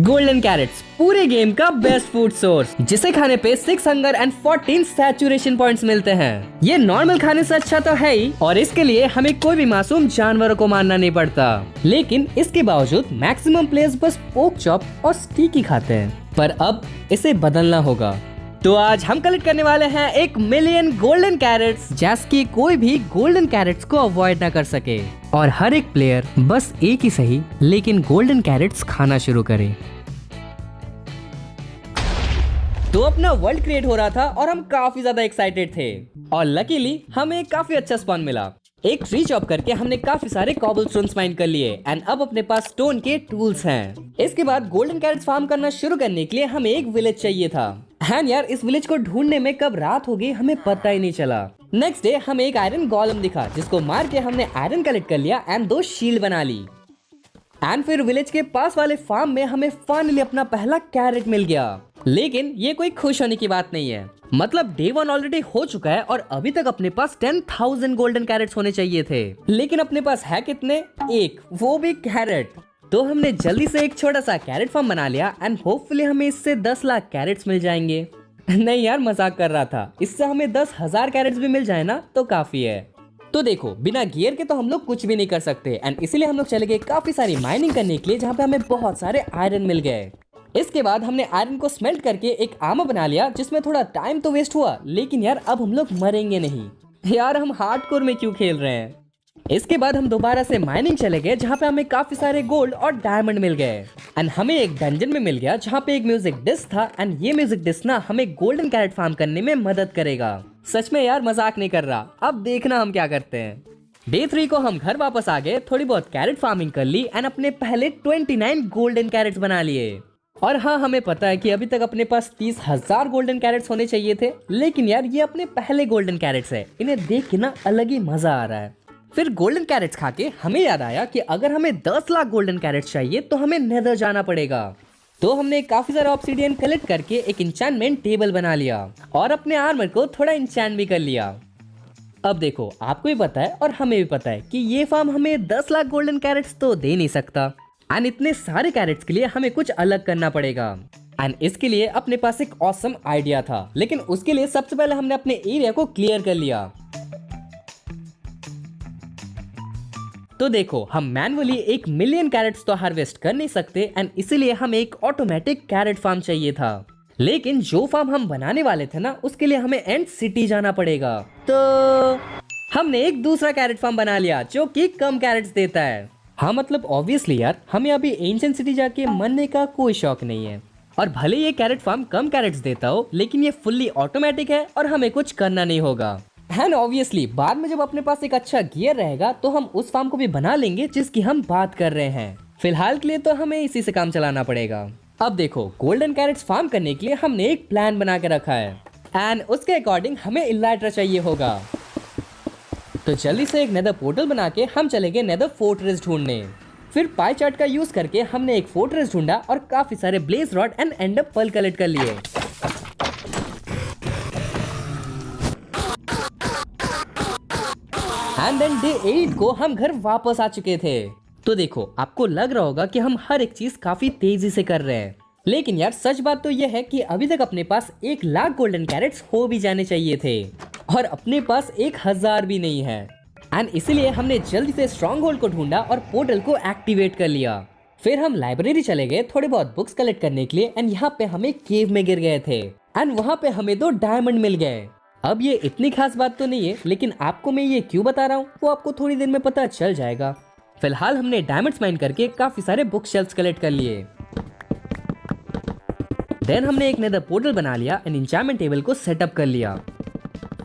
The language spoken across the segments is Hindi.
गोल्डन कैरेट्स पूरे गेम का बेस्ट फूड सोर्स, जिसे खाने पे 6 हंगर एंड 14 सैचुरेशन पॉइंट्स मिलते हैं। ये नॉर्मल खाने से अच्छा तो है ही, और इसके लिए हमें कोई भी मासूम जानवरों को मारना नहीं पड़ता। लेकिन इसके बावजूद मैक्सिमम प्लेयर्स बस पोक चॉप और स्टीक ही खाते हैं, पर अब इसे बदलना होगा। तो आज हम कलेक्ट करने वाले हैं 1 मिलियन गोल्डन कैरेट्स, जैसे कोई भी गोल्डन कैरेट्स को अवॉइड ना कर सके, और हर एक प्लेयर बस एक ही सही लेकिन गोल्डन कैरेट्स खाना शुरू करे। तो अपना वर्ल्ड क्रिएट हो रहा था और हम काफी ज्यादा एक्साइटेड थे, और लकीली हमें काफी अच्छा स्पॉन मिला। एक ट्री चॉप करके हमने काफी सारे कॉबलस्टोन्स माइन कर लिए एंड अब अपने पास स्टोन के टूल्स हैं। इसके बाद गोल्डन कैरेट्स फार्म करना शुरू करने के लिए हमें एक विलेज चाहिए था। एंड यार, इस विलेज को ढूंढने में कब रात हो गई हमें पता ही नहीं चला। नेक्स्ट डे हमें एक आयरन गोलम दिखा, जिसको मार के हमने आयरन कलेक्ट कर लिया एंड 2 शील्ड बना ली। एंड फिर विलेज के पास वाले फार्म में हमें फाइनली अपना पहला कैरेट मिल गया। लेकिन ये कोई खुश होने की बात नहीं है, मतलब डे 1 ऑलरेडी हो चुका है और अभी तक अपने पास 10,000 गोल्डन कैरेट्स होने चाहिए थे। लेकिन अपने पास है कितने? एक, वो भी कैरेट। तो हमने जल्दी से एक छोटा सा कैरेट फार्म बना लिया एंड होपफुली हमें इससे 10 लाख कैरेट्स मिल जाएंगे। नहीं यार, मजाक कर रहा था। इससे हमें 10,000 कैरेट्स भी मिल जाए ना तो काफी है। तो देखो, बिना गियर के तो हम लोग कुछ भी नहीं कर सकते, एंड इसीलिए हम लोग चले गए काफी सारी माइनिंग करने के लिए, जहाँ पे हमें बहुत सारे आयरन मिल गए। इसके बाद हमने आयरन को स्मेल्ट करके एक आर्मर बना लिया, जिसमें थोड़ा टाइम तो वेस्ट हुआ, लेकिन यार अब हम लोग मरेंगे नहीं। यार, हम हार्डकोर में क्यों खेल रहे हैं। इसके बाद हम दोबारा से माइनिंग चले गए, जहाँ पे हमें काफी सारे गोल्ड और डायमंड मिल गए। एंड हमें एक डंजन में मिल गया, जहाँ पे एक म्यूजिक डिस्क था, एंड ये म्यूजिक डिस्क ना हमें गोल्डन कैरेट फार्म करने में मदद करेगा। सच में यार, मजाक नहीं कर रहा। अब देखना हम क्या करते हैं। डे 3 को हम घर वापस आ गए, थोड़ी बहुत कैरेट फार्मिंग कर ली एंड अपने पहले 29 गोल्डन कैरेट्स बना लिए। और हाँ, हमें पता है कि अभी तक अपने पास 30,000 गोल्डन कैरेट्स होने चाहिए थे, लेकिन यार ये अपने पहले गोल्डन कैरेट्स है, इन्हें देख के ना अलग ही मजा आ रहा है। फिर गोल्डन कैरेट्स खा के हमें याद आया कि अगर हमें 10 लाख गोल्डन कैरेट्स चाहिए तो हमें नेदर जाना पड़ेगा। तो हमने काफी सारा ऑब्सीडियन कलेक्ट करके एक इंचैंटमेंट टेबल बना लिया और अपने आर्मर को थोड़ा इंचैंट भी कर लिया। अब देखो, आपको भी पता है और हमें भी पता है कि ये फार्म हमें 10 लाख गोल्डन कैरेट्स तो दे नहीं सकता, एंड इतने सारे कैरेट्स के लिए हमें कुछ अलग करना पड़ेगा। एंड इसके लिए अपने पास एक ऑसम आइडिया था, लेकिन उसके लिए सबसे पहले हमने अपने एरिया को क्लियर कर लिया। तो देखो, हम मैनुअली 1 मिलियन कैरेट्स तो हार्वेस्ट कर नहीं सकते, एंड इसीलिए हमें एक ऑटोमेटिक कैरेट फार्म चाहिए था। लेकिन जो फार्म हम बनाने वाले थे ना, उसके लिए हमें एंड सिटी जाना पड़ेगा। तो हमने एक दूसरा कैरेट फार्म बना लिया, जो कि कम कैरेट्स देता है। हाँ, मतलब ऑब्वियसली यार, हमें अभी एंशिएंट सिटी जाके मरने का कोई शौक नहीं है। और भले ये कैरेट फार्म कम कैरेट्स देता हो, लेकिन ये फुल्ली ऑटोमेटिक है और हमें कुछ करना नहीं होगा। एंड ऑब्वियसली बाद में जब अपने पास एक अच्छा गियर रहेगा तो हम उस फार्म को भी बना लेंगे जिसकी हम बात कर रहे हैं। फिलहाल के लिए तो हमें इसी से काम चलाना पड़ेगा। अब देखो, गोल्डन कैरेट्स फार्म करने के लिए हमने एक प्लान बना के रखा है, एंड उसके अकॉर्डिंग हमें इलाइट्रा चाहिए होगा। तो जल्दी से एक नेदर पोर्टल बना के हम चले गए नेदर फोर्ट्रेस ढूंढने। फिर पाई चार्ट का यूज करके हमने एक फोर्ट्रेस ढूंढा और काफी सारे blaze rod and ender pearl collect कर लिए। एंड देन डे 8 को हम घर वापस आ चुके थे। तो देखो, आपको लग रहा होगा कि हम हर एक चीज काफी तेजी से कर रहे हैं, लेकिन यार सच बात तो यह है कि अभी तक अपने पास 1 लाख गोल्डन कैरेट्स हो भी जाने चाहिए थे, और अपने पास 1,000 भी नहीं है। एंड इसीलिए हमने जल्दी से स्ट्रॉन्ग होल्ड को ढूंढा और पोर्टल को एक्टिवेट कर लिया। फिर हम लाइब्रेरी चले गए थोड़े बहुत बुक्स कलेक्ट करने के लिए, एंड यहाँ पे हम एक केव में गिर गए थे, एंड वहाँ पे हमें 2 डायमंड मिल गए। अब ये इतनी खास बात तो नहीं है, लेकिन आपको मैं ये क्यों बता रहा हूँ वो आपको थोड़ी देर में पता चल जाएगा। फिलहाल हमने डायमंड्स माइन करके काफी सारे बुक शेल्फ्स कलेक्ट कर लिए। देन हमने एक नेदर पोर्टल बना लिया एंड इंचैंटमेंट टेबल को सेटअप कर लिया।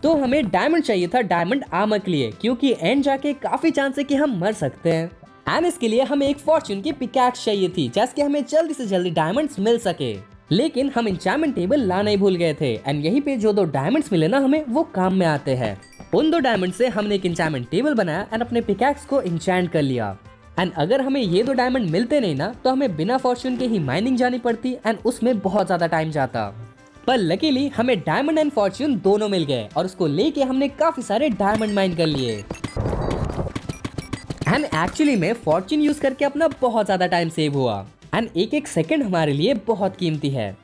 तो हमें डायमंड चाहिए था डायमंड आर्मर के लिए, क्योंकि एंड जाके काफी चांस है कि हम मर सकते हैं। एंड इसके लिए हमें एक फॉर्च्यून की पिकैक्स चाहिए थी, जैसे हमें जल्दी से जल्दी डायमंड्स मिल सके। लेकिन हम इंचैंटमेंट टेबल लाना ही भूल गए थे, एंड यहीं पे जो 2 डायमंड्स मिले ना हमें, वो काम में आते हैं। उन 2 डायमंड से हमने एक इंचैंटमेंट टेबल बनाया एंड अपने पिकैक्स को इंचैंट कर लिया। एंड अगर हमें ये 2 डायमंड मिलते नहीं ना, तो हमें बिना फॉर्च्यून के ही माइनिंग जानी पड़ती, एंड उसमें बहुत ज्यादा टाइम जाता। पर लकीली हमें डायमंड एंड फॉर्च्यून दोनों मिल गए, और उसको लेके हमने काफी सारे डायमंड माइन कर लिए। एंड एक्चुअली में फॉर्च्यून यूज करके अपना बहुत ज्यादा टाइम सेव हुआ। एंड एक एक सेकंड हमारे लिए बहुत कीमती है।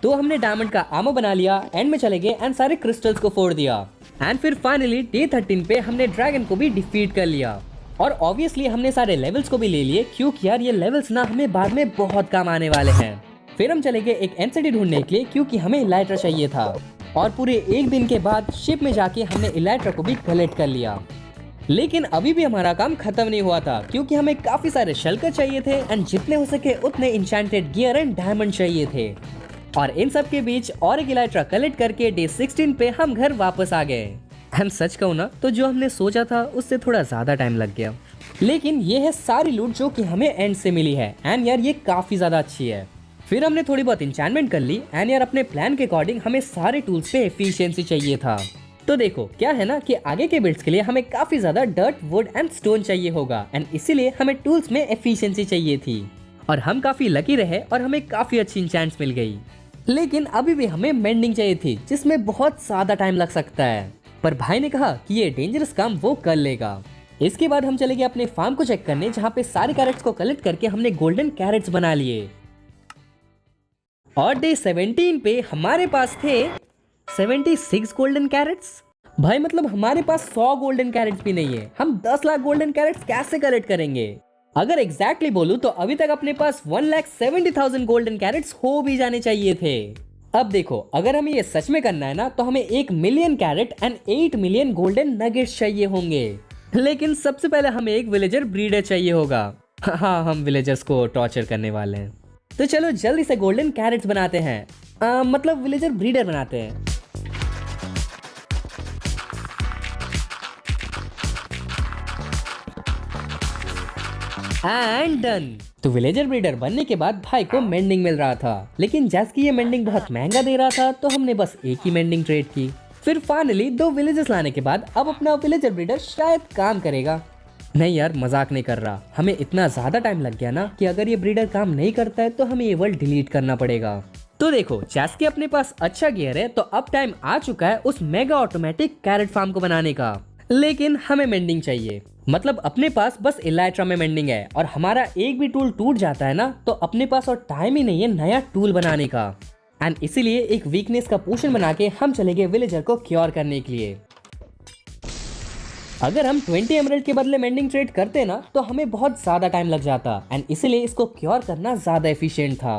तो हमने डायमंड का आर्मर बना लिया, एंड में चले गए एंड सारे क्रिस्टल्स को फोड़ दिया। एंड फिर फाइनली डे 13 पे हमने ड्रैगन को भी डिफीट कर लिया। और ऑब्वियसली हमने सारे लेवल्स को भी ले लिए, क्योंकि यार ये लेवल्स ना हमें बाद में बहुत काम आने वाले हैं। फिर हम चले गए एक एमसीडी ढूंढने के लिए, क्योंकि हमें इलाइट्रा चाहिए था। और पूरे एक दिन के बाद शिप में जाके हमने इलाइट्रा को भी कलेक्ट कर लिया। लेकिन अभी भी हमारा काम खत्म नहीं हुआ था, क्योंकि हमें काफी सारे शल्कर चाहिए थे एंड जितने हो सके उतने इंचेंटेड गियर एंड डायमंड चाहिए थे। और इन सब के बीच और एक इलाइट्रा कलेक्ट करके डे 16 पे हम घर वापस आ गए। हम सच कहूँ ना तो जो हमने सोचा था उससे थोड़ा ज्यादा टाइम लग गया, लेकिन ये है सारी लूट जो कि हमें एंड से मिली है। एंड यार ये काफी ज्यादा अच्छी है। फिर हमने थोड़ी बहुत इंचेंटमेंट कर ली, एंड यार अपने प्लान के अकॉर्डिंग हमें सारे टूल्स पे एफिशिएंसी चाहिए था। तो देखो क्या है ना कि आगे के बिल्ड्स के लिए हमें काफी ज्यादा डर्ट, वुड एंड स्टोन चाहिए होगा, एंड इसीलिए हमें टूल्स में एफिशिएंसी चाहिए थी। और हम काफी लकी रहे और हमें काफी अच्छी इंचेंट्स मिल गई। लेकिन अभी भी हमें मेंडिंग चाहिए थी, जिसमें बहुत ज्यादा टाइम लग सकता है। पर भाई ने कहा कि ये डेंजरस काम वो कर लेगा। इसके बाद हम चले गए अपने फार्म को चेक करने, जहाँ पे सारे कैरेट्स को कलेक्ट करके हमने गोल्डन कैरेट्स बना लिए। और डे 17 पे हमारे पास थे 76 गोल्डन कैरेट्स। भाई मतलब हमारे पास 100 गोल्डन कैरेट्स भी नहीं है। हम 10 लाख गोल्डन कैरेट्स कैसे कलेक्ट करेंगे? अगर एग्जैक्टली बोलूं तो अभी तक अपने पास 1,70,000 गोल्डन कैरेट्स हो भी जाने चाहिए थे। अब देखो अगर हमें ये सच में करना है ना तो हमें 1 million carrot and 8 million golden nuggets चाहिए होंगे। लेकिन सबसे पहले हमें एक विलेजर ब्रीडर चाहिए होगा। हाँ हम विलेजर्स को टॉर्चर करने वाले हैं। तो चलो जल्दी से गोल्डन कैरेट्स बनाते हैं, मतलब विलेजर ब्रीडर बनाते हैं। And done. तो विलेजर ब्रीडर बनने के बाद भाई को मेंडिंग मिल रहा था, लेकिन जैसे कि ये मेंडिंग बहुत महंगा दे रहा था तो हमने बस एक ही मेंडिंग ट्रेड की। फिर फाइनली 2 विलेजर्स लाने के बाद अब अपना विलेजर ब्रीडर शायद काम करेगा। नहीं यार मजाक नहीं कर रहा, हमें इतना ज्यादा टाइम लग गया ना कि अगर ये ब्रीडर काम नहीं करता है तो हमें ये वर्ल्ड डिलीट करना पड़ेगा। तो देखो जैसे कि अपने पास अच्छा गियर है तो अब टाइम आ चुका है उस मेगा ऑटोमेटिक कैरेट फार्म को बनाने का। लेकिन हमें मेंडिंग चाहिए, मतलब अपने पास बस इलाइट्रा में मेंडिंग है और हमारा एक भी टूल टूट जाता है ना तो अपने पास और टाइम ही नहीं है नया टूल बनाने का। एंड इसीलिए एक वीकनेस का पोशन बना के हम चले गए विलेजर को क्योर करने के लिए। अगर हम 20 एमराल्ड के बदले मेंडिंग ट्रेड करते ना तो हमें बहुत ज्यादा टाइम लग जाता, एंड इसीलिए इसको क्योर करना ज्यादा एफिशिएंट था।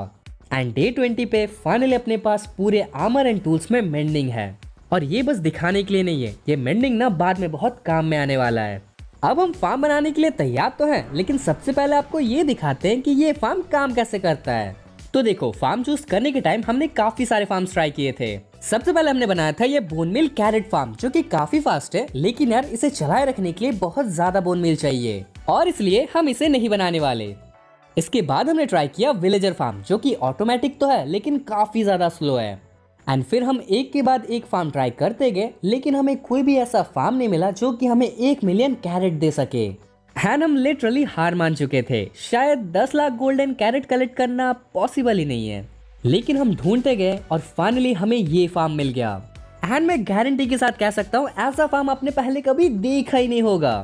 एंड डे 20 पे फाइनली अपने पास पूरे आर्मर एंड टूल्स में मेंडिंग है। और ये बस दिखाने के लिए नहीं है, ये मेंडिंग ना बाद में बहुत काम में आने वाला है। अब हम फार्म बनाने के लिए तैयार तो हैं, लेकिन सबसे पहले आपको ये दिखाते हैं कि ये फार्म काम कैसे करता है। तो देखो फार्म चूज करने के टाइम हमने काफी सारे फार्म्स ट्राई किए थे। सबसे पहले हमने बनाया था ये बोन मिल कैरेट फार्म, जो कि काफी फास्ट है, लेकिन यार इसे चलाए रखने के लिए बहुत ज्यादा बोन मिल चाहिए और इसलिए हम इसे नहीं बनाने वाले। इसके बाद हमने ट्राई किया विलेजर फार्म, जो कि ऑटोमेटिक तो है लेकिन काफी ज्यादा स्लो है। एंड फिर हम एक के बाद एक फार्म ट्राई करते गए, लेकिन हमें कोई भी ऐसा फार्म नहीं मिला जो कि हमें 1 मिलियन कैरेट दे सके। एंड हम लिटरली हार मान चुके थे, शायद 10 लाख गोल्डन कैरेट कलेक्ट करना पॉसिबल ही नहीं है। लेकिन हम ढूंढते गए और फाइनली हमें ये फार्म मिल गया। एंड मैं गारंटी के साथ कह सकता हूँ ऐसा फार्म आपने पहले कभी देखा ही नहीं होगा।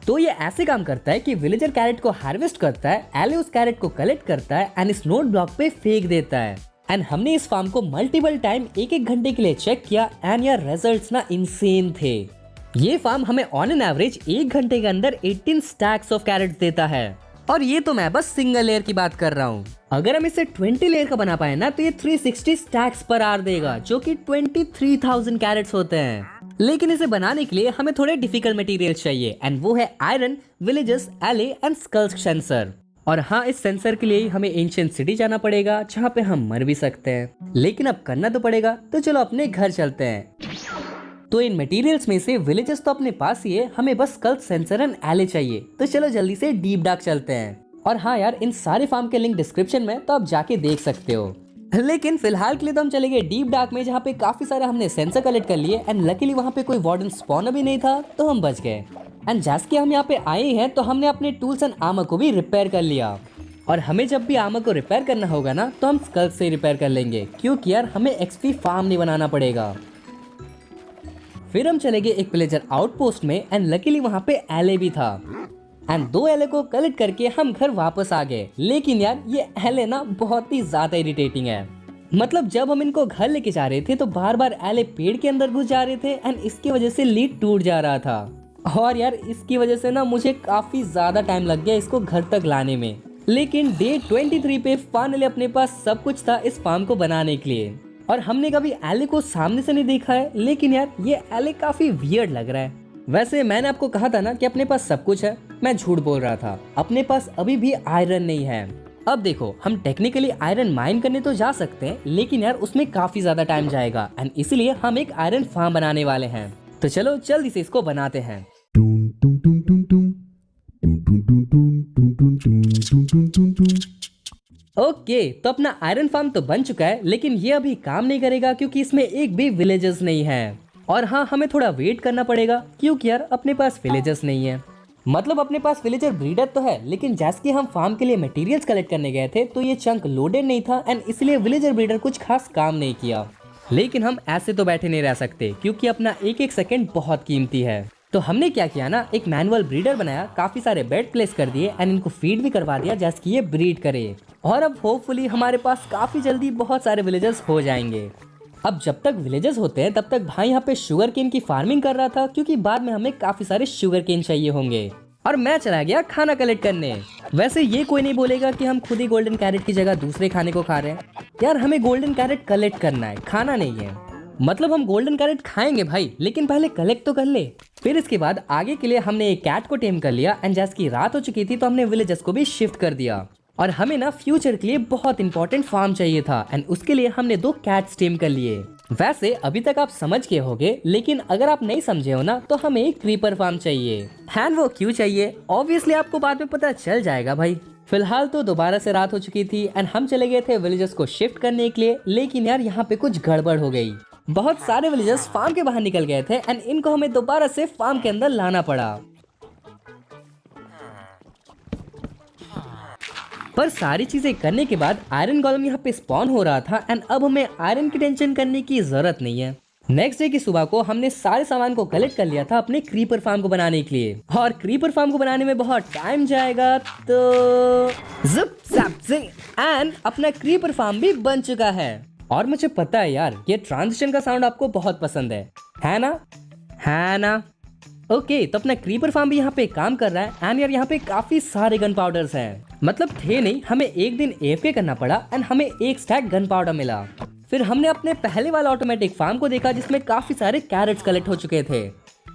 तो ये ऐसे काम करता है कि विलेजर कैरेट को हार्वेस्ट करता है, एले उस कैरेट को कलेक्ट करता है एंड इस नोट ब्लॉक पे फेंक देता है। एंड हमने इस फार्म को मल्टीपल टाइम 1-1 घंटे के लिए चेक किया एंड यार रिजल्ट्स ना इंसेन थे। ये फार्म हमें ऑन एन एवरेज 1 घंटे के अंदर 18 स्टैक्स ऑफ कैरेट्स देता है। और ये तो मैं बस सिंगल लेयर की बात कर रहा हूँ। अगर हम इसे 20 लेयर का बना पाए ना तो ये 360 स्टैक्स पर आवर देगा, जो कि 23,000 कैरेट्स होते हैं। लेकिन इसे बनाने के लिए हमें थोड़े डिफिकल्ट मटेरियल चाहिए, एंड वो है आयरन, विलेजेस, एले एंड स्कल्स सेंसर। और हाँ इस सेंसर के लिए हमें एंशिएंट सिटी जाना पड़ेगा, जहाँ पे हम मर भी सकते हैं, लेकिन अब करना तो पड़ेगा। तो चलो अपने घर चलते हैं। तो इन मटेरियल्स में से विलेजेस तो अपने पास ही है, हमें बस स्कल्स सेंसर एंड एले चाहिए। तो चलो जल्दी से डीप डार्क चलते हैं। और हाँ यार इन सारे फार्म के लिंक डिस्क्रिप्शन में, तो आप जाके देख सकते हो। लेकिन फिलहाल के लिए तो हम चले गए डीप डार्क में, जहाँ पे काफी सारे हमने सेंसर कलेक्ट कर लिए एंड लकीली वहाँ पे कोई वार्डन स्पॉनर भी नहीं था, तो हम बच गए। एंड जैसे कि हम यहाँ पे आए हैं तो हमने अपने टूल्स एंड आर्मर को भी रिपेयर कर लिया। और हमें जब भी आर्मर को रिपेयर करना होगा ना तो हम स्कल्स से रिपेयर कर लेंगे, क्योंकि यार हमें एक्सपी फार्म नहीं बनाना पड़ेगा। फिर हम चले गए एक विलेजर आउटपोस्ट में एंड लकीली वहाँ पे एले भी था। एंड 2 एले को कलेक्ट करके हम घर वापस आ गए। लेकिन यार ये एले ना बहुत ही ज्यादा इरिटेटिंग है। मतलब जब हम इनको घर लेके जा रहे थे तो बार बार एले पेड़ के अंदर घुस जा रहे थे एंड इसकी वजह से लीड टूट जा रहा था। और यार इसकी वजह से ना मुझे काफी ज्यादा टाइम लग गया इसको घर तक लाने में। लेकिन डे 23 पे फाइनली अपने पास सब कुछ था इस फार्म को बनाने के लिए। और हमने कभी एले को सामने से नहीं देखा है, लेकिन यार ये एले काफी वियर्ड लग रहा है। वैसे मैंने आपको कहा था ना कि अपने पास सब कुछ है, मैं झूठ बोल रहा था। अपने पास अभी भी आयरन नहीं है। अब देखो हम टेक्निकली आयरन माइन करने तो जा सकते हैं, लेकिन यार उसमें काफी ज्यादा टाइम जाएगा एंड इसीलिए हम एक आयरन फार्म बनाने वाले हैं। तो चलो जल्दी से इसको बनाते हैं। ओके तो अपना आयरन फार्म तो बन चुका है, लेकिन ये अभी काम नहीं करेगा क्योंकि इसमें एक भी विलेजर्स नहीं है। और हाँ हमें थोड़ा वेट करना पड़ेगा क्योंकि यार अपने पास विलेजर्स नहीं है। मतलब अपने पास विलेजर ब्रीडर तो है, लेकिन जैसे कि हम फार्म के लिए मटेरियल्स कलेक्ट करने गए थे तो ये चंक लोडेड नहीं था एंड इसलिए विलेजर ब्रीडर कुछ खास काम नहीं किया। लेकिन हम ऐसे तो बैठे नहीं रह सकते क्योंकि अपना एक एक सेकंड बहुत कीमती है। तो हमने क्या किया ना, एक मैनुअल ब्रीडर बनाया, काफी सारे बेड प्लेस कर दिए एंड इनको फीड भी करवा दिया जैसे कि ये ब्रीड करे। और अब होपफुली हमारे पास काफी जल्दी बहुत सारे विलेजर्स हो जाएंगे। अब जब तक विलेजर्स होते हैं तब तक भाई यहाँ पे शुगर केन की फार्मिंग कर रहा था क्योंकि बाद में हमें काफी सारे शुगर केन चाहिए होंगे। और मैं चला गया खाना कलेक्ट करने। वैसे ये कोई नहीं बोलेगा कि हम खुद ही गोल्डन कैरेट की जगह दूसरे खाने को खा रहे हैं। यार हमें गोल्डन कैरेट कलेक्ट करना है, खाना नहीं है। मतलब हम गोल्डन कैरेट खाएंगे भाई, लेकिन पहले कलेक्ट तो कर ले। फिर इसके बाद आगे के लिए हमने एक कैट को टेम कर लिया एंड जैसे की रात हो चुकी थी तो हमने विलेजर्स को भी शिफ्ट कर दिया। और हमें ना फ्यूचर के लिए बहुत इंपॉर्टेंट फार्म चाहिए था एंड उसके लिए हमने 2 कैट्स टेम कर लिए। वैसे अभी तक आप समझ गए होंगे, लेकिन अगर आप नहीं समझे हो ना तो हमें एक क्रीपर फार्म चाहिए। एंड वो क्यों चाहिए ऑब्वियसली आपको बाद में पता चल जाएगा भाई। फिलहाल तो दोबारा से रात हो चुकी थी एंड हम चले गए थे विलेजर्स को शिफ्ट करने के लिए। लेकिन यार यहाँ पे कुछ गड़बड़ हो गई। बहुत सारे विलेजर्स फार्म के बाहर निकल गए थे एंड इनको हमें दोबारा से फार्म के अंदर लाना पड़ा। पर सारी चीजें करने के बाद आयरन गोलम यहाँ पे स्पॉन हो रहा था एंड अब हमें आयरन की टेंशन करने की जरूरत नहीं है। नेक्स्ट डे की सुबह को हमने सारे सामान को कलेक्ट कर लिया था अपने क्रीपर फार्म को बनाने के लिए। और क्रीपर फार्म को बनाने में बहुत टाइम जाएगा, तो ज़िप ज़ैप ज़िंग एंड अपना क्रीपर फार्म भी बन चुका है। और मुझे पता है यार ये ट्रांजिशन का साउंड आपको बहुत पसंद है ना? है ना? ओके तो अपना क्रीपर फार्म भी यहाँ पे काम कर रहा है एंड यार यहाँ पे काफी सारे गन पाउडर्स हैं। मतलब थे नहीं, हमें एक दिन AFK करना पड़ा एंड हमें 1 स्टैक गन पाउडर मिला। फिर हमने अपने पहले वाला ऑटोमेटिक फार्म को देखा जिसमें काफी सारे कैरेट्स कलेक्ट हो चुके थे।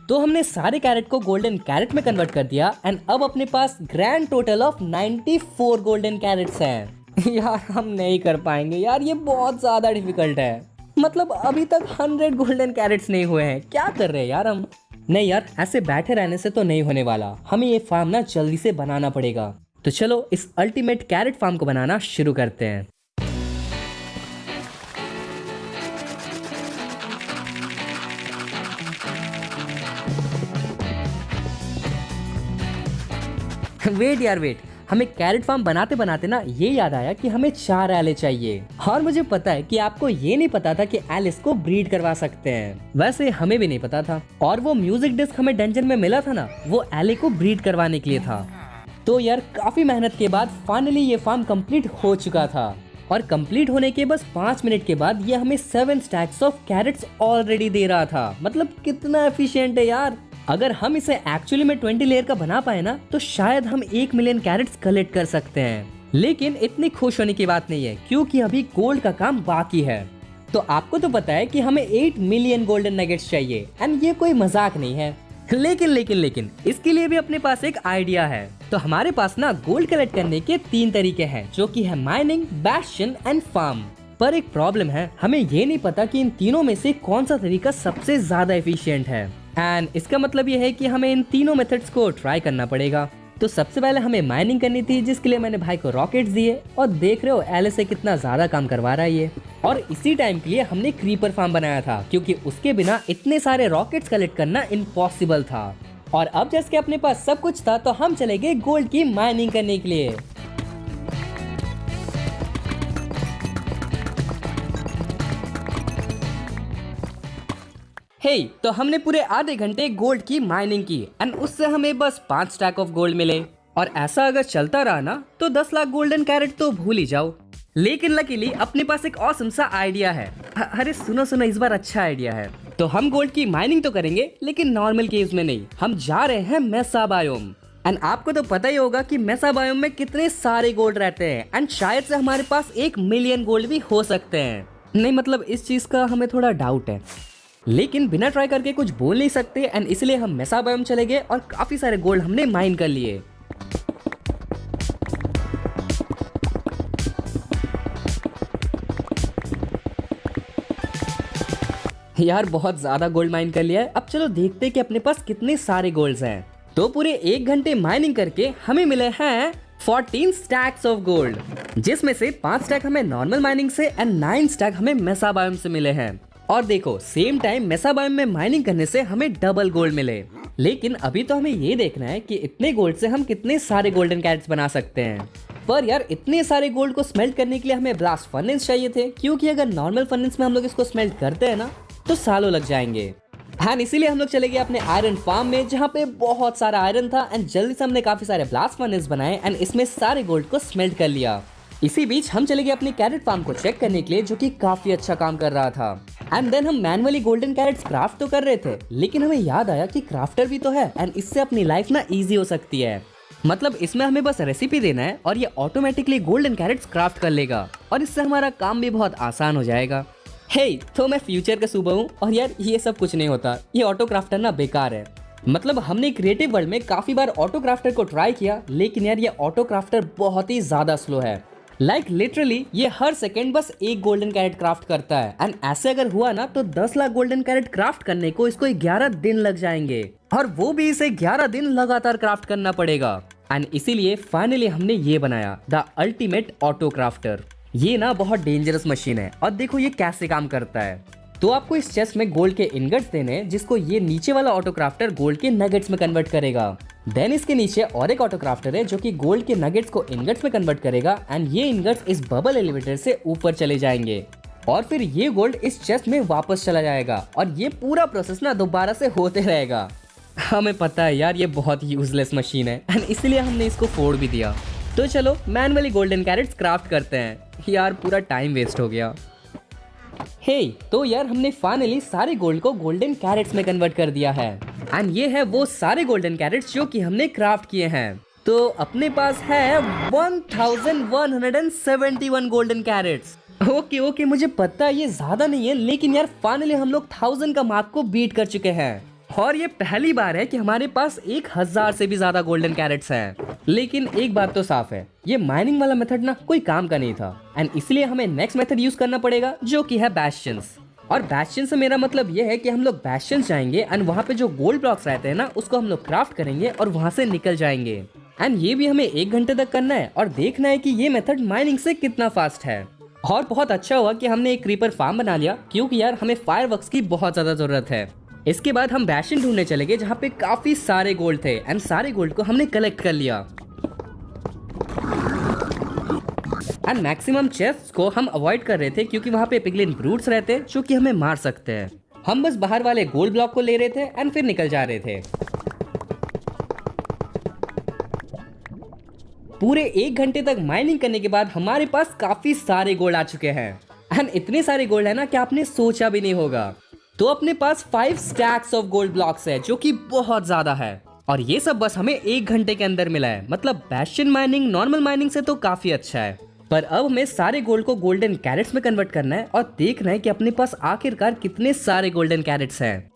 तो हमने सारे कैरेट को गोल्डन कैरेट में कन्वर्ट कर दिया एंड अब अपने पास grand total of 94 golden carats हैं। यार हम नहीं कर पाएंगे यार, ये बहुत ज्यादा डिफिकल्ट है। मतलब अभी तक 100 गोल्डन कैरेट्स नहीं हुए हैं, क्या कर रहे हैं यार हम। नहीं यार ऐसे बैठे रहने से तो नहीं होने वाला, हमें ये फार्म ना जल्दी से बनाना पड़ेगा। तो चलो इस अल्टीमेट कैरेट फार्म को बनाना शुरू करते हैं। वेट यार वेट, हमें कैरेट फार्म बनाते बनाते ना ये याद आया कि हमें 4 एले चाहिए। और मुझे पता है कि आपको ये नहीं पता था कि एलिस को ब्रीड करवा सकते हैं। वैसे हमें भी नहीं पता था। और वो म्यूजिक डिस्क हमें डंजन में मिला था ना, वो एले को ब्रीड करवाने के लिए था। तो यार काफी मेहनत के बाद फाइनली ये फार्म कंप्लीट हो चुका था। और कंप्लीट होने के बस 5 मिनट के बाद ये हमें 7 स्टैक्स ऑफ कैरेट्स ऑलरेडी दे रहा था। मतलब कितना एफिशिएंट है यार। अगर हम इसे एक्चुअली में 20 लेयर का बना पाए ना तो शायद हम 1 मिलियन कैरेट्स कलेक्ट कर सकते हैं। लेकिन इतनी खुश होने की बात नहीं है क्योंकि अभी गोल्ड का काम बाकी है। तो आपको तो पता है कि हमें 8 मिलियन गोल्डन नगेट्स चाहिए एंड ये कोई मजाक नहीं है। लेकिन इसके लिए भी अपने पास एक आइडिया है। तो हमारे पास ना गोल्ड कलेक्ट करने के 3 तरीके हैं, जो कि है माइनिंग, बैस्शन एंड फार्म। पर एक प्रॉब्लम है, हमें ये नहीं पता कि इन तीनों में से कौन सा तरीका सबसे ज्यादा एफिशिएंट है। एंड इसका मतलब ये है कि हमें इन तीनों मेथड्स को ट्राई करना पड़ेगा। तो सबसे पहले हमें माइनिंग करनी थी, जिसके लिए मैंने भाई को रॉकेट्स दिए और देख रहे हो एले से कितना ज्यादा काम करवा रहा है ये। और इसी टाइम के लिए हमने क्रीपर फार्म बनाया था क्योंकि उसके बिना इतने सारे रॉकेट्स कलेक्ट करना इम्पॉसिबल था। और अब जैसे कि अपने पास सब कुछ था तो हम चले गए गोल्ड की माइनिंग करने के लिए। हे तो हमने पूरे आधे घंटे गोल्ड की माइनिंग की एंड उससे हमें बस 5 स्टैक ऑफ गोल्ड मिले। और ऐसा अगर चलता रहा ना तो 10 लाख गोल्डन कैरेट तो भूल ही जाओ। लेकिन लकीली अपने पास एक ऑसम सा आइडिया है। अरे सुनो सुनो, इस बार अच्छा आइडिया है। तो हम गोल्ड की माइनिंग तो करेंगे लेकिन नॉर्मल केव्स में नहीं, हम जा रहे हैं मेसा बायोम। एंड आपको तो पता ही होगा कि मेसा बायोम में कितने सारे गोल्ड रहते हैं एंड शायद से हमारे पास 1 मिलियन गोल्ड भी हो सकते हैं। नहीं मतलब इस चीज का हमें थोड़ा डाउट है, लेकिन बिना ट्राई करके कुछ बोल नहीं सकते एंड इसलिए हम मेसा बायोम चले गए और काफी सारे गोल्ड हमने माइन कर लिए। यार बहुत ज्यादा गोल्ड माइन कर लिया है। अब चलो देखते हैं कि अपने पास कितने सारे गोल्ड्स हैं। तो पूरे 1 घंटे माइनिंग करके हमें मिले हैं 14 स्टैक्स ऑफ गोल्ड, जिसमें से 5 स्टैक हमें नॉर्मल माइनिंग से एंड 9 स्टैक हमें मेसा बायोम से मिले हैं। और देखो सेम टाइम मेसा बायोम में माइनिंग करने से हमें डबल गोल्ड मिले। लेकिन अभी तो हमें ये देखना है कि इतने गोल्ड से हम कितने सारे गोल्डन कैरेट्स बना सकते हैं। पर यार इतने सारे गोल्ड को स्मेल्ट करने के लिए हमें ब्लास्ट फर्नेस चाहिए थे, क्योंकि अगर नॉर्मल फर्नेस में हम लोग इसको स्मेल्ट करते हैं ना तो सालों लग जाएंगे। हाँ इसीलिए हम लोग चले गए अपने आयरन फार्म में, जहाँ पे बहुत सारा आयरन था एंड जल्दी से हमने काफी सारे ब्लास्ट फर्नेस बनाए एंड इसमें सारे गोल्ड को स्मेल्ट कर लिया। इसी बीच हम चले गए अपनी कैरेट फार्म को चेक करने के लिए, जो कि काफी अच्छा काम कर रहा था। एंड देन हम मैनुअली गोल्डन कैरेट्स क्राफ्ट तो कर रहे थे, लेकिन हमें याद आया कि क्राफ्टर भी तो है एंड इससे अपनी लाइफ ना इजी हो सकती है। मतलब इसमें हमें बस रेसिपी देना है और ये ऑटोमेटिकली गोल्डन कैरेट्स क्राफ्ट कर लेगा और इससे हमारा काम भी बहुत आसान हो जाएगा। तो मैं फ्यूचर का सुबह हूँ और यार ये सब कुछ नहीं होता, ये ऑटो क्राफ्टर ना बेकार है। मतलब हमने क्रिएटिव वर्ल्ड में काफी बार ऑटो क्राफ्टर को ट्राई किया, लेकिन यार ये ऑटो क्राफ्टर बहुत ही ज्यादा स्लो है। लिटरली ये हर सेकंड बस 1 गोल्डन कैरेट क्राफ्ट करता है एंड ऐसे अगर हुआ ना तो 10 लाख गोल्डन कैरेट क्राफ्ट करने को इसको 11 दिन लग जाएंगे, और वो भी इसे 11 दिन लगातार क्राफ्ट करना पड़ेगा। एंड इसीलिए फाइनली हमने ये बनाया द अल्टीमेट ऑटो क्राफ्टर। ये ना बहुत डेंजरस मशीन है और देखो ये कैसे काम करता है। तो आपको इस चेस्ट में गोल्ड के इनगट्स देने हैं, जिसको ये नीचे वाला ऑटो क्राफ्टर गोल्ड के नगेट्स में कन्वर्ट करेगा। देन इसके नीचे और एक ऑटो क्राफ्टर है जो कि गोल्ड के नगेट्स को इनगट्स में कन्वर्ट करेगा एंड ये इनगट्स इस बबल एलिवेटर से ऊपर चले जाएंगे और फिर ये गोल्ड इस चेस्ट में वापस चला जाएगा और ये पूरा प्रोसेस ना दोबारा से होते रहेगा। हमें पता है यार ये बहुत यूजलेस मशीन है एंड इसलिए हमने इसको फोड़ भी दिया। तो चलो मैनुअली गोल्डन कैरेट्स क्राफ्ट करते हैं। यार पूरा टाइम वेस्ट हो गया। तो यार हमने फाइनली सारे गोल्ड को गोल्डन कैरेट्स में कन्वर्ट कर दिया है एंड ये है वो सारे गोल्डन कैरेट्स जो कि हमने क्राफ्ट किए हैं। तो अपने पास है 1171 गोल्डन कैरेट्स। ओके मुझे पता है ये ज्यादा नहीं है, लेकिन यार फाइनली हम लोग 1000 का मार्क को बीट कर चुके हैं और ये पहली बार है कि हमारे पास 1000 से भी ज्यादा गोल्डन कैरेट्स हैं। लेकिन एक बात तो साफ है, ये माइनिंग वाला मेथड ना कोई काम का नहीं था एंड इसलिए हमें नेक्स्ट मेथड यूज करना पड़ेगा, जो कि है बैस्टियंस। और बैस्टियन से मेरा मतलब ये है कि हम लोग बैस्टियंस जाएंगे एंड वहाँ पे जो गोल्ड ब्लॉक्स रहते हैं ना उसको हम लोग क्राफ्ट करेंगे और वहाँ से निकल जाएंगे। एंड ये भी हमें 1 घंटे तक करना है और देखना है कि ये मेथड माइनिंग से कितना फास्ट है। और बहुत अच्छा हुआ कि हमने एक क्रीपर फार्म बना लिया, क्योंकि यार हमें फायरवर्क्स की बहुत ज्यादा जरूरत है। इसके बाद हम बैस्टियन ढूंढने चले गए जहाँ पे काफी सारे गोल्ड थे एंड सारे गोल्ड को हमने कलेक्ट कर लिया एंड मैक्सिमम चेस्ट्स को हम अवॉइड कर रहे थे, क्योंकि वहाँ पे पिगलिन ब्रूट्स रहते हैं जो कि हमें मार सकते हैं। हम बस बाहर वाले गोल्ड ब्लॉक को ले रहे थे एंड फिर निकल जा रहे थे। पूरे 1 घंटे तक माइनिंग करने के बाद हमारे पास काफी सारे गोल्ड आ चुके हैं एंड इतने सारे गोल्ड है ना कि आपने सोचा भी नहीं होगा। तो अपने पास 5 स्टैक्स ऑफ गोल्ड ब्लॉक्स है, जो कि बहुत ज्यादा है और ये सब बस हमें 1 घंटे के अंदर मिला है। मतलब बैस्टियन माइनिंग नॉर्मल माइनिंग से तो काफी अच्छा है, पर अब हमें सारे गोल्ड को गोल्डन कैरेट्स में कन्वर्ट करना है और देखना है कि अपने पास आखिरकार कितने सारे गोल्डन कैरेट्स हैं।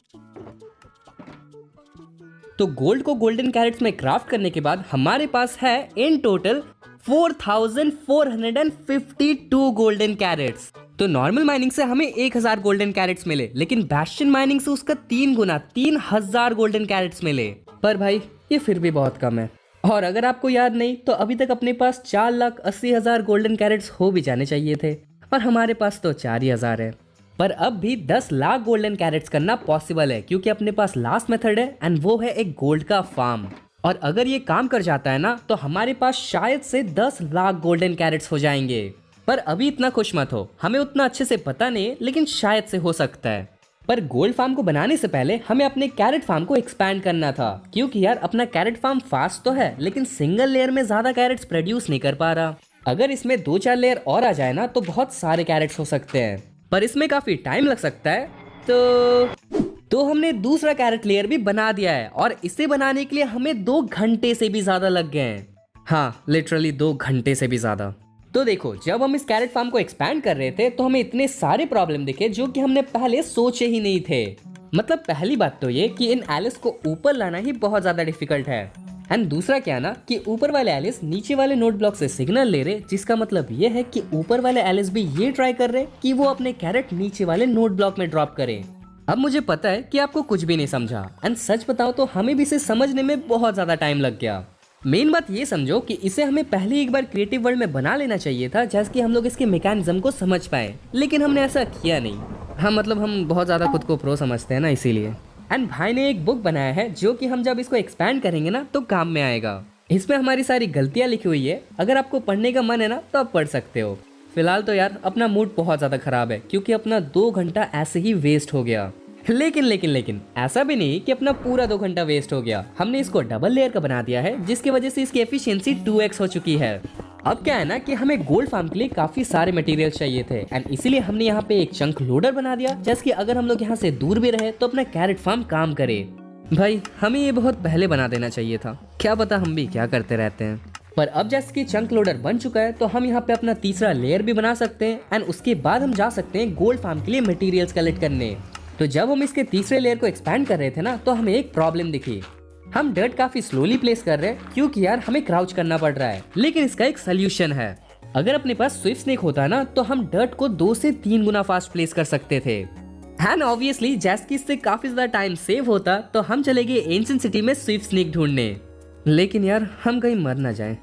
तो गोल्ड को गोल्डन कैरेट्स में क्राफ्ट करने के बाद हमारे पास है इन टोटल 4452 गोल्डन कैरेट्स। तो नॉर्मल माइनिंग से हमें 1000 गोल्डन कैरेट्स मिले, लेकिन बैस्टियन माइनिंग से उसका 3 गुना 3000 गोल्डन कैरेट्स मिले। पर भाई ये फिर भी बहुत कम है। और अगर आपको याद नहीं तो अभी तक अपने पास 4,80,000 गोल्डन कैरेट्स हो भी जाने चाहिए थे, पर हमारे पास तो 4 ही हजार है। पर अब भी 10 लाख गोल्डन कैरेट्स करना पॉसिबल है, क्योंकि अपने पास लास्ट मेथड है एंड वो है एक गोल्ड का फार्म। और अगर ये काम कर जाता है ना तो हमारे पास शायद से 10 लाख गोल्डन कैरेट्स हो जाएंगे। पर अभी इतना खुश मत हो, हमें उतना अच्छे से पता नहीं, लेकिन शायद से हो सकता है। पर गोल्ड फार्म को बनाने से पहले हमें अपने कैरेट फार्म को एक्सपैंड करना था, क्योंकि यार अपना कैरेट फार्म फास्ट तो है लेकिन सिंगल लेयर में ज्यादा कैरेट्स प्रोड्यूस नहीं कर पा रहा। अगर इसमें 2-4 लेयर और आ जाए ना तो बहुत सारे कैरेट्स हो सकते हैं, पर इसमें काफी टाइम लग सकता है। तो हमने दूसरा कैरेट लेयर भी बना दिया है और इसे बनाने के लिए हमें 2 घंटे से भी ज्यादा लग गए हैं। हाँ, लिटरली 2 घंटे से भी ज्यादा। तो देखो, जब हम इस कैरेट फार्म को एक्सपैंड कर रहे थे तो हमें इतने सारे प्रॉब्लम दिखे जो कि हमने पहले सोचे ही नहीं थे। मतलब पहली बात तो ये कि इन एलिस को ऊपर लाना ही बहुत ज्यादा डिफिकल्ट है, एंड दूसरा क्या ना कि ऊपर वाले एलिस नीचे वाले नोड ब्लॉक से सिग्नल ले रहे, जिसका मतलब ये है कि ऊपर वाले एलिस भी ये ट्राई कर रहे कि वो अपने कैरेट नीचे वाले नोड ब्लॉक में ड्रॉप करें। अब मुझे पता है कि आपको कुछ भी नहीं समझा, एंड सच बताओ तो हमें भी इसे समझने में बहुत ज्यादा टाइम लग गया। मेन बात ये समझो कि इसे हमें पहले एक बार क्रिएटिव वर्ल्ड में बना लेना चाहिए था, जैसे कि हम लोग इसके मैकेनिज्म को समझ पाए, लेकिन हमने ऐसा किया नहीं। हाँ, मतलब हम बहुत ज्यादा खुद को प्रो समझते हैं ना, इसीलिए। एंड भाई ने एक बुक बनाया है जो कि हम जब इसको एक्सपैंड करेंगे ना तो काम में आएगा। इसमें हमारी सारी गलतियां लिखी हुई है, अगर आपको पढ़ने का मन है ना तो आप पढ़ सकते हो। फिलहाल तो यार अपना मूड बहुत ज्यादा खराब है क्योंकि अपना 2 घंटा ऐसे ही वेस्ट हो गया। लेकिन ऐसा भी नहीं कि अपना पूरा 2 घंटा वेस्ट हो गया। हमने इसको डबल लेयर का बना दिया है, जिसकी वजह से इसकी एफिशिएंसी 2x हो चुकी है। अब क्या है ना कि हमें गोल्ड फार्म के लिए काफी सारे मटेरियल चाहिए थे, एंड इसीलिए हमने यहाँ पे एक चंक लोडर बना दिया, जैसे कि अगर हम लोग यहाँ से दूर भी रहे तो अपना कैरेट फार्म काम करे। भाई हमें ये बहुत पहले बना देना चाहिए था, क्या पता हम भी क्या करते रहते हैं। पर अब जैसे कि चंक लोडर बन चुका है तो हम यहाँ पे अपना तीसरा लेयर भी बना सकते हैं, एंड उसके बाद हम जा सकते हैं गोल्ड फार्म के लिए मटेरियल्स कलेक्ट करने। तो जब हम इसके तीसरे लेयर को एक्सपैंड कर रहे थे ना तो हमें एक प्रॉब्लम दिखी। हम डर्ट काफी स्लोली प्लेस कर रहे हैं क्योंकि यार हमें क्राउच करना पड़ रहा है, लेकिन इसका एक सोल्यूशन है। अगर अपने पास स्विफ्ट स्नेक होता ना तो हम डर्ट को 2 से 3 गुना फास्ट प्लेस कर सकते थे। एंड ऑब्वियसली जैसे कि इससे काफी ज्यादा टाइम सेव होता तो हम चले गए एंशिएंट सिटी में स्विफ्ट स्नेक ढूंढने, लेकिन यार हम कहीं मर ना जाए।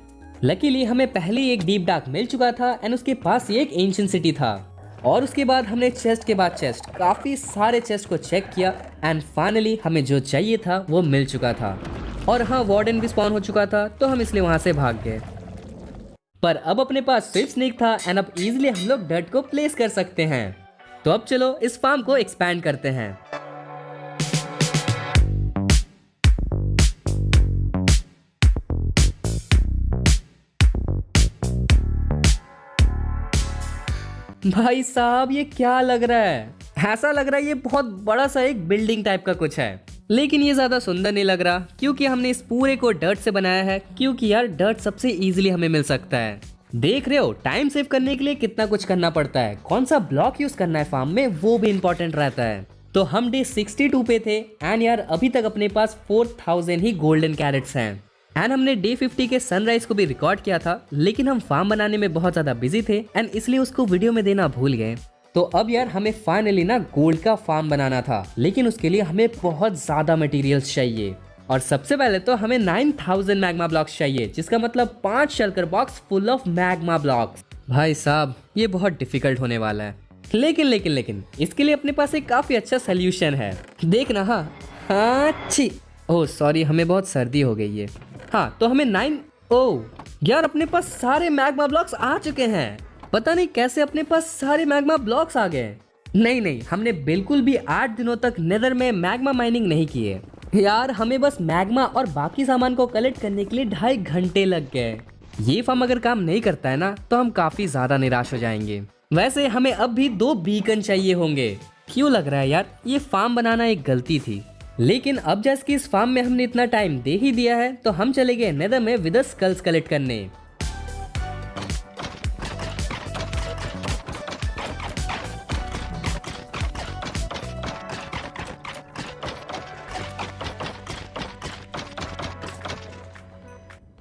लकीली हमें पहले ही एक डीप डार्क मिल चुका था, एंड उसके पास ही एक एंशिएंट सिटी था। और उसके बाद हमने चेस्ट के बाद चेस्ट, काफी सारे चेस्ट को चेक किया, एंड फाइनली हमें जो चाहिए था वो मिल चुका था। और हाँ, वार्डन भी स्पॉन हो चुका था तो हम इसलिए वहां से भाग गए। पर अब अपने पास स्विफ्ट स्नेक था, एंड अब इजीली हम लोग डर्ट को प्लेस कर सकते हैं। तो अब चलो इस फार्म को एक्सपैंड करते हैं। भाई साहब ये क्या लग रहा है? ऐसा लग रहा है ये बहुत बड़ा सा एक बिल्डिंग टाइप का कुछ है, लेकिन ये ज्यादा सुंदर नहीं लग रहा क्योंकि हमने इस पूरे को डर्ट से बनाया है, क्योंकि यार डर्ट सबसे इजीली हमें मिल सकता है। देख रहे हो टाइम सेव करने के लिए कितना कुछ करना पड़ता है, कौन सा ब्लॉक यूज करना है फार्म में वो भी इंपॉर्टेंट रहता है। तो हम डे 62 पे थे, एंड यार अभी तक अपने पास 4000 ही गोल्डन कैरेट्स हैं। एंड हमने डे 50 के सनराइज को भी रिकॉर्ड किया था, लेकिन हम फार्म बनाने में बहुत ज्यादा बिजी थे एंड इसलिए उसको वीडियो में देना भूल गए। तो अब यार हमें फाइनली ना गोल्ड का फार्म बनाना था, लेकिन उसके लिए हमें बहुत ज्यादा मटेरियल्स चाहिए। और सबसे पहले तो हमें 9000 मैग्मा ब्लॉक्स चाहिए, जिसका मतलब 5 shulker box full of magma blocks. भाई साहब ये बहुत डिफिकल्ट होने वाला है, लेकिन इसके लिए अपने पास एक काफी अच्छा सोल्यूशन है। देखना हाँ छी, ओह सॉरी हमें बहुत सर्दी हो गई है। हाँ तो हमें 9 यार अपने पास सारे मैग्मा ब्लॉक्स आ चुके हैं। पता नहीं कैसे अपने पास सारे मैग्मा ब्लॉक्स आ गए। नहीं हमने बिल्कुल भी 8 दिनों तक नेदर में मैग्मा माइनिंग नहीं की है यार। हमें बस मैग्मा और बाकी सामान को कलेक्ट करने के लिए 2.5 घंटे लग गए। ये फार्म अगर काम नहीं करता है ना तो हम काफी ज्यादा निराश हो जाएंगे। वैसे हमें अब भी 2 बीकन चाहिए होंगे। क्यों लग रहा है यार ये फार्म बनाना एक गलती थी, लेकिन अब जैसे कि इस फार्म में हमने इतना टाइम दे ही दिया है तो हम चले गए नेदर में विदर स्कल्स कलेक्ट करने।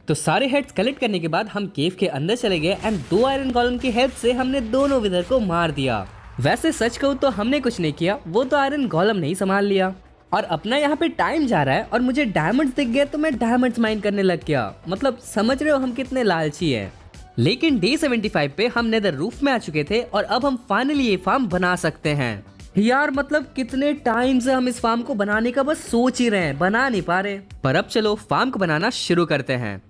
तो सारे हेड्स कलेक्ट करने के बाद हम केव के अंदर चले गए एंड 2 आयरन कॉलम की हेल्प से हमने दोनों विदर को मार दिया। वैसे सच कहूँ तो हमने कुछ नहीं किया, वो तो आयरन कॉलम नहीं संभाल लिया। और अपना यहाँ पे टाइम जा रहा है और मुझे डायमंड्स दिख गए तो मैं डायमंड्स माइन करने लग गया। मतलब समझ रहे हो हम कितने लालची हैं। लेकिन डे 75 पे हम नेदर रूफ में आ चुके थे और अब हम फाइनली ये फार्म बना सकते हैं। यार मतलब कितने टाइम से हम इस फार्म को बनाने का बस सोच ही रहे हैं, बना नहीं पा रहे। पर अब चलो फार्म को बनाना शुरू करते हैं।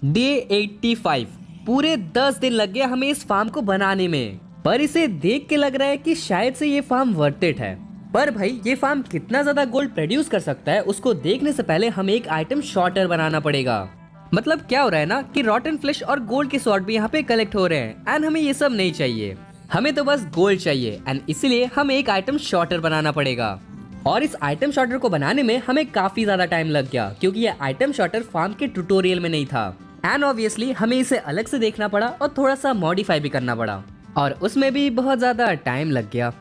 डे 85। पूरे 10 दिन लग गए हमें इस फार्म को बनाने में, पर इसे देख के लग रहा है कि शायद से ये फार्म वर्थ इट है। पर भाई ये फार्म कितना ज्यादा गोल्ड प्रोड्यूस कर सकता है उसको देखने से पहले हमें एक आइटम शॉर्टर बनाना पड़ेगा। मतलब क्या हो रहा है ना कि रॉटन फ्लैश और गोल्ड के सॉर्ट भी यहाँ पे कलेक्ट हो रहे हैं एंड हमें ये सब नहीं चाहिए, हमें तो बस गोल्ड चाहिए एंड इसीलिए हमें एक आइटम शॉर्टर बनाना पड़ेगा। और इस आइटम शॉर्टर को बनाने में हमें काफी ज्यादा टाइम लग गया क्योंकि ये आइटम शॉर्टर फार्म के ट्यूटोरियल में नहीं था एंड ऑब्वियसली हमें इसे अलग से देखना पड़ा और थोड़ा सा मॉडिफाई भी करना पड़ा और उसमें भी बहुत ज्यादा टाइम लग गया।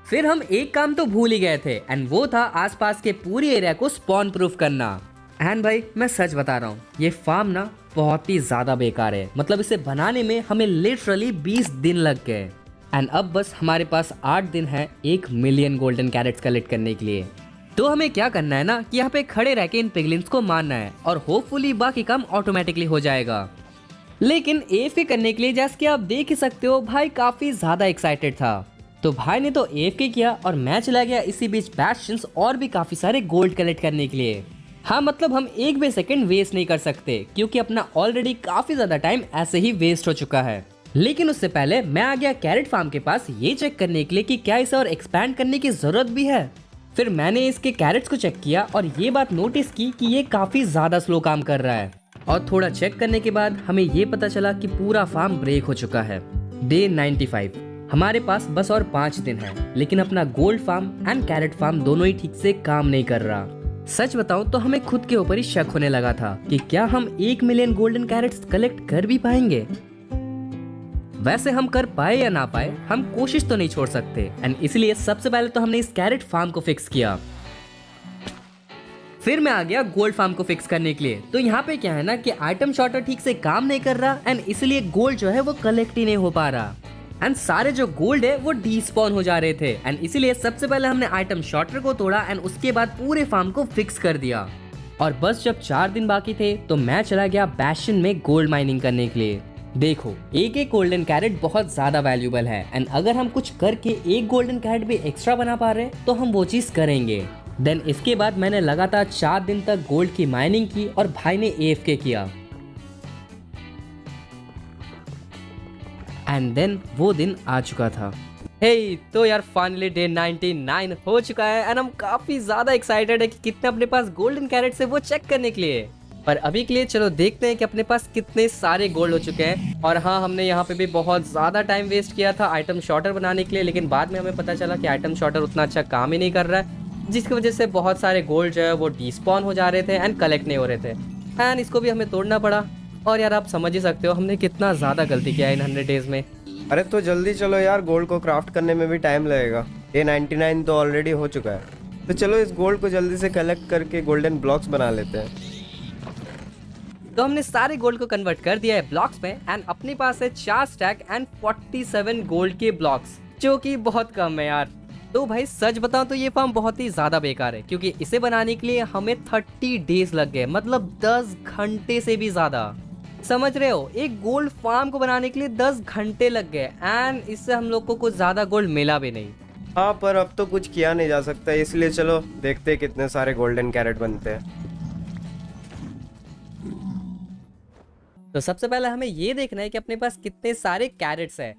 फिर हम एक काम तो भूल ही गए थे एंड वो था आसपास के पूरी एरिया को स्पॉन प्रूफ करना। एंड भाई मैं सच बता रहा हूँ, ये फार्म ना बहुत ही ज्यादा बेकार है। मतलब इसे बनाने में हमें लिटरली 20 दिन लग गए एंड अब बस हमारे पास 8 दिन है 1 मिलियन गोल्डन कैरेट्स कलेक्ट करने के लिए। तो हमें क्या करना है ना कि यहाँ पे खड़े रह के इन पिगलिन्स को मारना है और होपफुली बाकी काम ऑटोमेटिकली हो जाएगा। लेकिन एएफके करने के लिए जैसे कि आप देख ही सकते हो भाई काफी ज्यादा एक्साइटेड था, तो भाई ने तो एएफके किया और मैं चला गया इसी बीच बैस्टियंस और भी काफी सारे गोल्ड कलेक्ट करने के लिए। हाँ मतलब हम एक भी सेकंड वेस्ट नहीं कर सकते क्योंकि अपना ऑलरेडी काफी ज्यादा टाइम ऐसे ही वेस्ट हो चुका है। लेकिन उससे पहले मैं आ गया कैरेट फार्म के पास ये चेक करने के लिए कि क्या इसे और एक्सपैंड करने की जरूरत भी है। फिर मैंने इसके कैरेट्स को चेक किया और ये बात नोटिस की कि ये काफी ज्यादा स्लो काम कर रहा है और थोड़ा चेक करने के बाद हमें ये पता चला कि पूरा फार्म ब्रेक हो चुका है। डे 95। हमारे पास बस और 5 दिन है लेकिन अपना gold farm and carrot farm दोनों ही ठीक से काम नहीं कर रहा। सच बताऊं तो हमें खुद के ऊपर ही शक होने लगा था कि क्या हम 1 मिलियन गोल्डन कैरेट्स कलेक्ट कर भी पाएंगे। वैसे हम कर पाए या ना पाए हम कोशिश तो नहीं छोड़ सकते एंड इसलिए सबसे पहले तो हमने इस कैरेट फार्म को फिक्स किया। फिर मैं आ गया गोल्ड फार्म को फिक्स करने के लिए। तो यहाँ पे क्या है ना कि आइटम शॉर्टर ठीक से काम नहीं कर रहा एंड इसलिए गोल्ड जो है वो कलेक्ट ही नहीं हो पा रहा एंड सारे जो गोल्ड है वो डीस्पॉन हो जा रहे थे एंड इसीलिए सबसे पहले हमने आइटम शॉर्टर को तोड़ा एंड उसके बाद पूरे फार्म को फिक्स कर दिया। और बस जब 4 दिन बाकी थे तो मैं चला गया बैस्टियन में गोल्ड माइनिंग करने के लिए। देखो एक एक गोल्डन कैरेट बहुत ज्यादा वैल्यूबल है एंड अगर हम कुछ करके एक गोल्डन कैरेट भी एक्स्ट्रा बना पा रहे तो हम वो चीज करेंगे। देन इसके बाद मैंने लगातार 4 दिन तक गोल्ड की माइनिंग की और भाई ने एएफके किया एंड देन वो दिन आ चुका था। हे तो यार फाइनली डे 99 हो चुका है एंड हम काफी ज्यादा एक्साइटेड है कि कितने अपने पास गोल्डन कैरेट्स है वो चेक करने के लिए। पर अभी के लिए चलो देखते हैं कि अपने पास कितने सारे गोल्ड हो चुके हैं। और हाँ हमने यहाँ पे भी बहुत ज़्यादा टाइम वेस्ट किया था आइटम शॉर्टर बनाने के लिए, लेकिन बाद में हमें पता चला कि आइटम शॉर्टर उतना अच्छा काम ही नहीं कर रहा है, जिसकी वजह से बहुत सारे गोल्ड जो है वो डिस्पॉन हो जा रहे थे एंड कलेक्ट नहीं हो रहे थे एंड इसको भी हमें तोड़ना पड़ा। और यार आप समझ ही सकते हो हमने कितना ज़्यादा गलती किया इन 100 डेज़ में। अरे तो जल्दी चलो यार, गोल्ड को क्राफ्ट करने में भी टाइम लगेगा। ये 99 तो ऑलरेडी हो चुका है, तो चलो इस गोल्ड को जल्दी से कलेक्ट करके गोल्डन ब्लॉक्स बना लेते हैं। तो हमने सारे गोल्ड को कन्वर्ट कर दिया है ब्लॉक्स में एंड अपने पास है 4 स्टैक एंड 47 गोल्ड के ब्लॉक्स, जो कि बहुत कम है यार। तो भाई सच बताऊं तो ये फार्म बहुत ही ज्यादा बेकार है क्योंकि इसे बनाने के लिए हमें 30 डेज लग गए, मतलब 10 घंटे से भी ज्यादा। समझ रहे हो, एक गोल्ड फार्म को बनाने के लिए 10 घंटे लग गए एंड इससे हम लोग को कुछ ज्यादा गोल्ड मिला भी नहीं। हाँ पर अब तो कुछ किया नहीं जा सकता, इसलिए चलो देखते हैं कितने सारे गोल्डन कैरेट बनते हैं। तो सबसे पहले हमें ये देखना है कि अपने पास कितने सारे कैरेट्स हैं।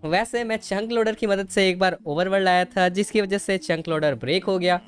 वैसे मैं चंक लोडर की मदद से एक बार ओवरवर्ल्ड आया था, जिसकी वजह से चंक लोडर ब्रेक हो गया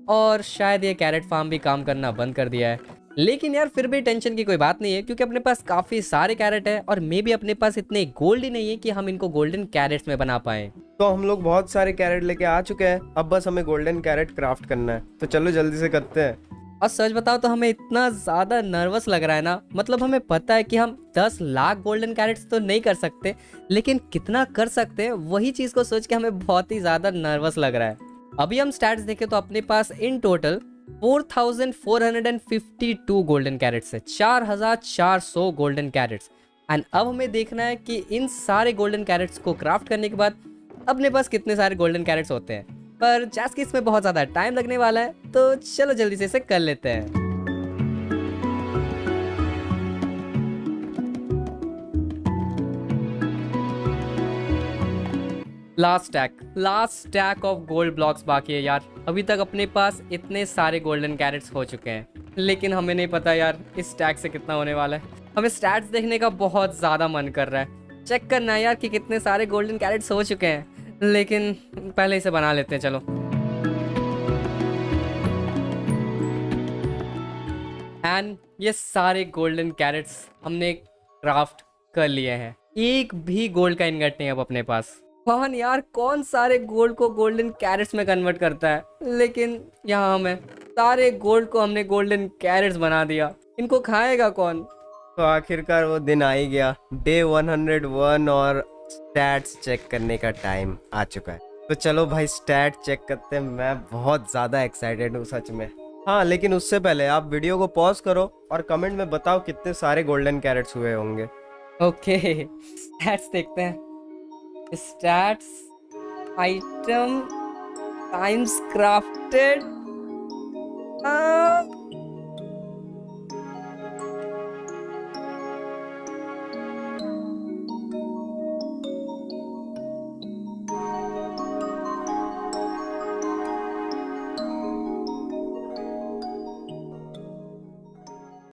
और शायद ये कैरेट फार्म भी काम करना बंद कर दिया है। लेकिन यार फिर भी टेंशन की कोई बात नहीं है क्योंकि अपने पास काफी सारे कैरेट है और मे भी अपने पास इतने गोल्ड ही नहीं है कि हम इनको गोल्डन कैरेट्स में बना पाए। तो हम लोग बहुत सारे कैरेट लेके आ चुके हैं, अब बस हमें गोल्डन कैरेट क्राफ्ट करना है, तो चलो जल्दी से करते हैं। और सच बताओ तो हमें इतना ज्यादा नर्वस लग रहा है ना, मतलब हमें पता है कि हम 10 लाख गोल्डन कैरेट्स तो नहीं कर सकते, लेकिन कितना कर सकते हैं वही चीज को सोच के हमें बहुत ही ज्यादा नर्वस लग रहा है। अभी हम स्टैट्स देखें तो अपने पास इन टोटल 4452 गोल्डन कैरेट्स है, 4400 गोल्डन कैरेट्स। एंड अब हमें देखना है कि इन सारे गोल्डन कैरेट्स को क्राफ्ट करने के बाद अपने पास कितने सारे गोल्डन कैरेट्स होते हैं। पर जैसे कि इसमें बहुत ज़्यादा टाइम लगने वाला है तो चलो जल्दी से इसे कर लेते हैं। Last stack of gold blocks बाकी है यार। अभी तक अपने पास इतने सारे गोल्डन कैरेट्स हो चुके हैं, लेकिन हमें नहीं पता यार इस स्टैक से कितना होने वाला है। हमें स्टैट्स देखने का बहुत ज्यादा मन कर रहा है। चेक करना है यार कि कितने सारे गोल्डन कैरेट्स हो चुके हैं, लेकिन पहले इसे बना लेते हैं। चलो, एंड ये सारे गोल्डन कैरेट्स हमने क्राफ्ट कर लिए हैं। एक भी गोल्ड का इनगट नहीं अब अपने पास। कौन यार, कौन सारे गोल्ड को गोल्डन कैरेट्स में कन्वर्ट करता है? लेकिन यहाँ हमें सारे गोल्ड को हमने गोल्डन कैरेट्स बना दिया। इनको खाएगा कौन? तो आखिरकार वो दिन आ ही गया, डे 101, और स्टैट्स चेक करने का टाइम आ चुका है। तो चलो भाई स्टैट चेक करते हैं। मैं बहुत ज़्यादा एक्साइटेड हूँ सच में। हाँ, लेकिन उससे पहले आप वीडियो को पॉज करो और कमेंट में बताओ कितने सारे गोल्डन कैरेट्स हुए होंगे। ओके, स्टैट्स देखते हैं। Stats, item, times crafted,